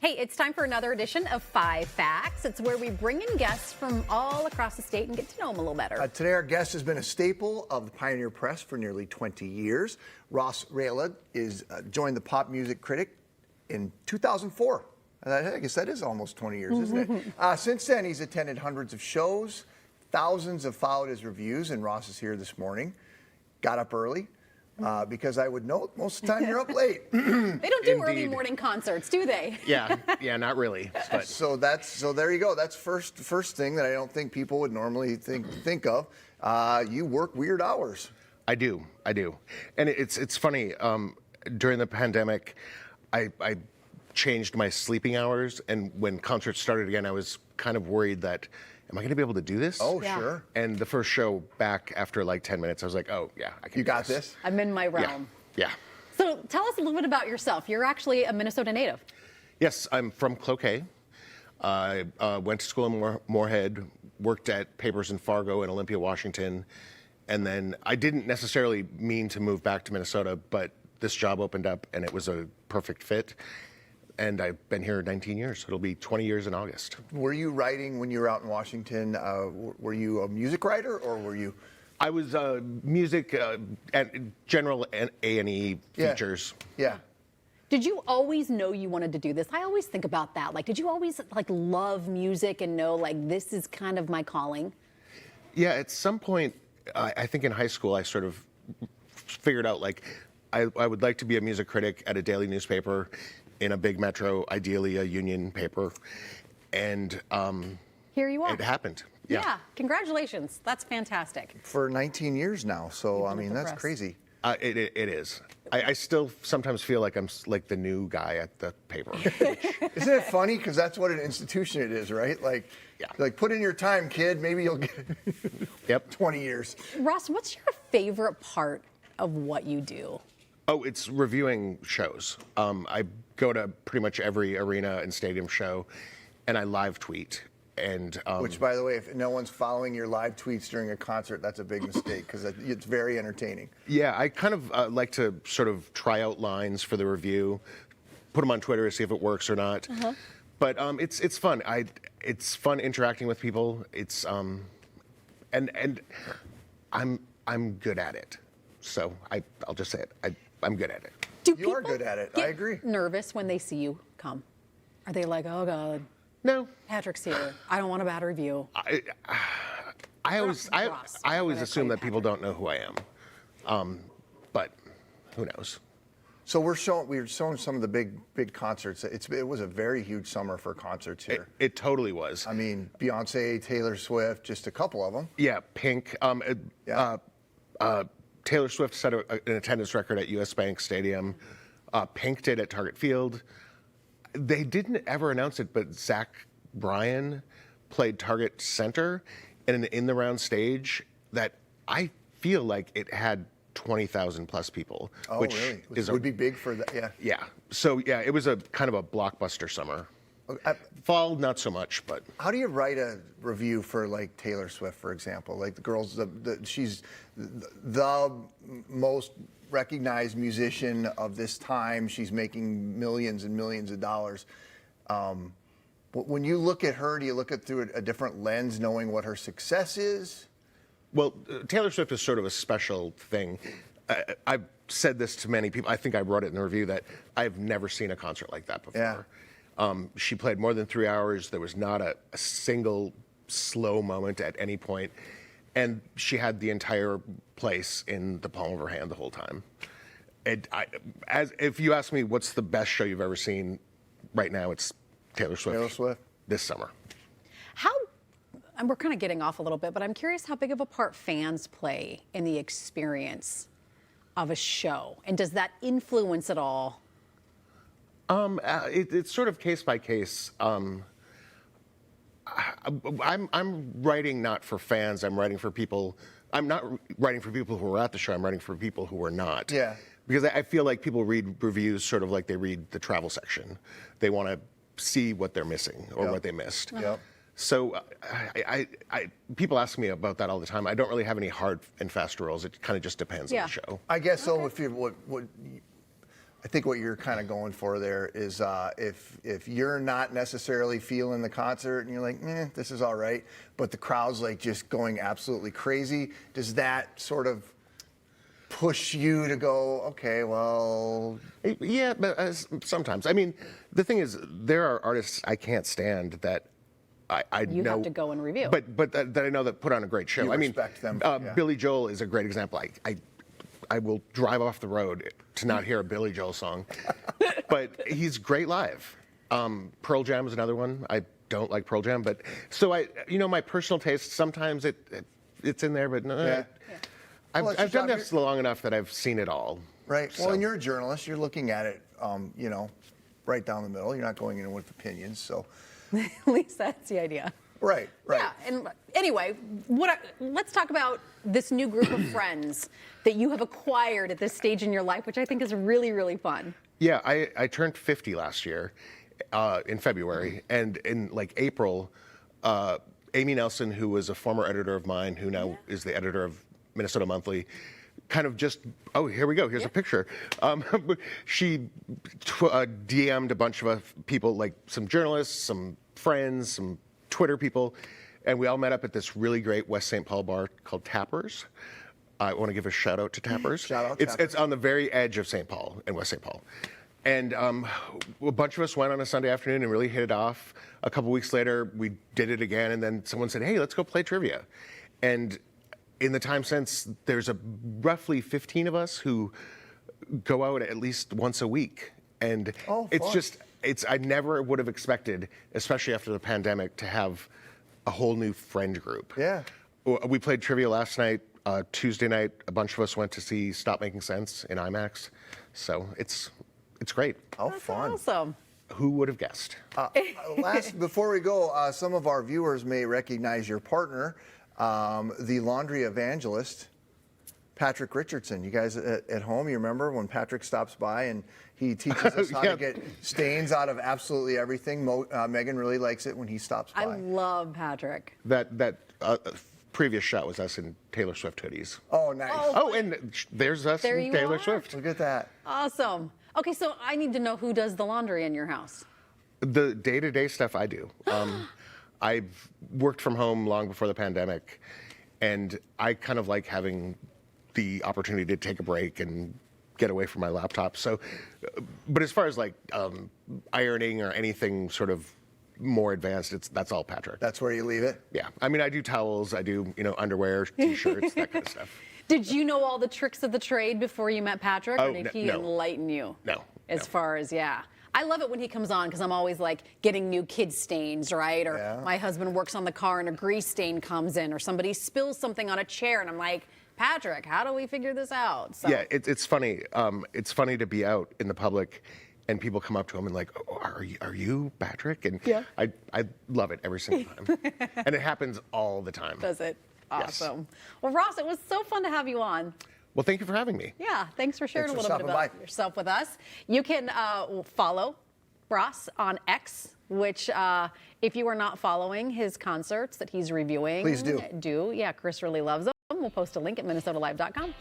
Hey, it's time for another edition of Five Facts. It's where we bring in guests from all across the state and get to know them a little better. Today, our guest has been a staple of the Pioneer Press for nearly 20 years. Ross Raihala joined the Pop Music Critic in 2004. I guess that is almost 20 years, isn't it? Since then, he's attended hundreds of shows. Thousands have followed his reviews, and Ross is here this morning. Got up early. Because I would know most of the time you're up late. They don't do early morning concerts, do they? Yeah, not really. But. So there you go. That's first thing that I don't think people would normally think of. You work weird hours. I do, and it's funny. During the pandemic, I changed my sleeping hours, and when concerts started again, I was kind of worried that. Am I going to be able to do this? Oh, yeah. Sure. And the first show back after like 10 minutes, I was like, oh, yeah, I can You got this? I'm in my realm. Yeah. So tell us a little bit about yourself. You're actually a Minnesota native. Yes, I'm from Cloquet. I went to school in Moorhead, worked at papers in Fargo and Olympia, Washington. And then I didn't necessarily mean to move back to Minnesota, but this job opened up and it was a perfect fit. And I've been here 19 years. It'll be 20 years in August. Were you writing when you were out in Washington? Were you a music writer, or were you? I was music and general A&E features. Yeah. Did you always know you wanted to do this? I always think about that. Like, did you always love music and know this is kind of my calling? Yeah. At some point, I think in high school, I sort of figured out I would like to be a music critic at a daily newspaper in a big metro, ideally a union paper, and here you are. It happened. Yeah, congratulations. That's fantastic. For 19 years now, so I mean that's press. crazy. It is. I still sometimes feel like I'm like the new guy at the paper. Isn't it funny? Because that's what an institution it is, right? Like put in your time, kid. Maybe you'll get 20 years. Ross, what's your favorite part of what you do? Oh, it's reviewing shows. I go to pretty much every arena and stadium show, and I live tweet. And which, by the way, if no one's following your live tweets during a concert, that's a big mistake because it's very entertaining. Yeah, I kind of like to sort of try out lines for the review, put them on Twitter to see if it works or not. But it's fun. It's fun interacting with people. It's and I'm good at it. So I'll just say it. I'm good at it. You are good at it. I agree. Nervous when they see you come? Are they like, oh God, no, Patrick's here. I don't want a bad review. I always assume that people don't know who I am, but who knows? So we were showing some of the big concerts. It was a very huge summer for concerts here. It totally was. I mean, Beyonce, Taylor Swift, just a couple of them. Yeah, Pink. Taylor Swift set an attendance record at US Bank Stadium. Pink did at Target Field. They didn't ever announce it, but Zach Bryan played Target Center in an in-the-round stage that I feel like it had 20,000 plus people. Oh, which really? Would be big for that, yeah. Yeah. So, yeah, it was a kind of a blockbuster summer. Fall, not so much, but. How do you write a review for Taylor Swift, for example? Like the girls, she's the most recognized musician of this time. She's making millions and millions of dollars. When you look at her, do you look at through a different lens, knowing what her success is? Well, Taylor Swift is sort of a special thing. I've said this to many people. I think I wrote it in the review that I've never seen a concert like that before. Yeah. She played more than 3 hours. There was not a single slow moment at any point. And she had the entire place in the palm of her hand the whole time. If you ask me what's the best show you've ever seen right now, it's Taylor Swift. Taylor Swift? This summer. And we're kind of getting off a little bit, but I'm curious how big of a part fans play in the experience of a show. And does that influence at all? It's sort of case by case. I'm writing not for fans. I'm writing for people. I'm not writing for people who were at the show. I'm writing for people who were not. Yeah. Because I feel like people read reviews sort of like they read the travel section. They want to see what they're missing or what they missed. Yep. So people ask me about that all the time. I don't really have any hard and fast rules. It kind of just depends on the show. I guess so. If you I think what you're kind of going for there is if you're not necessarily feeling the concert and you're like, this is all right, but the crowd's like just going absolutely crazy, does that sort of push you to go, okay, well... Yeah, but sometimes. I mean, the thing is, there are artists I can't stand that I You know... have to go and review. But that I know that put on a great show. You I mean, respect them, yeah. Billy Joel is a great example. I will drive off the road to not hear a Billy Joel song, but he's great live. Pearl Jam is another one. I don't like Pearl Jam, but so my personal taste, sometimes it's in there, but no. Yeah. Well, it's I've just done not this long enough that I've seen it all. Right. So. Well, and you're a journalist. You're looking at it, right down the middle. You're not going in with opinions. So. At least that's the idea. Right. Right. Yeah, and anyway, let's talk about this new group of friends that you have acquired at this stage in your life, which I think is really, really fun. Yeah, I turned 50 last year in February, and in like April, Amy Nelson, who was a former editor of mine, who now is the editor of Minnesota Monthly, kind of just, here we go, here's a picture. She DM'd a bunch of people, like some journalists, some friends, some Twitter people, and we all met up at this really great West St. Paul bar called Tappers. I want to give a shout out to Tappers. Shout out It's Tappers. on the very edge of St. Paul and West St. Paul. And a bunch of us went on a Sunday afternoon and really hit it off. A couple weeks later, we did it again, and then someone said, hey, let's go play trivia. And in the time since, there's roughly 15 of us who go out at least once a week. And it's fun. just, I never would have expected, especially after the pandemic, to have a whole new friend group. Yeah. We played trivia last night. Tuesday night, a bunch of us went to see Stop Making Sense in IMAX. So it's great. How That's fun. awesome. Who would have guessed? Before we go, some of our viewers may recognize your partner, the laundry evangelist, Patrick Richardson. You guys at home, you remember when Patrick stops by and he teaches us how Yeah. to get stains out of absolutely everything. Megan really likes it when he stops by. I love Patrick. That previous shot was us in Taylor Swift hoodies. Oh, nice. Oh, and there's us There in you Taylor are. Swift. Look at that. Awesome. Okay, so I need to know who does the laundry in your house. The day-to-day stuff I do. I've worked from home long before the pandemic, and I kind of like having the opportunity to take a break and get away from my laptop. So, but as far as like ironing or anything sort of more advanced, that's all Patrick. That's where you leave it? Yeah, I mean, I do towels, I do underwear, t-shirts, that kind of stuff. Did you know all the tricks of the trade before you met Patrick, or Oh, did he no. enlighten you? No, As no. far as, yeah. I love it when he comes on because I'm always like getting new kid stains, right? Or Yeah. my husband works on the car and a grease stain comes in, or somebody spills something on a chair, and I'm like, Patrick, how do we figure this out? So, Yeah, it's funny. It's funny to be out in the public and people come up to him and like, oh, are you Patrick? And Yeah. I love it every single time. And it happens all the time. does it? Yes. Awesome. Well, Ross, it was so fun to have you on. Well, thank you for having me. Yeah, thanks for sharing Thanks a for little bit stopping about by. yourself with us. You can follow Ross on X, which if you are not following his concerts that he's reviewing, Please do. Yeah, Chris really loves them. We'll post a link at minnesotalive.com.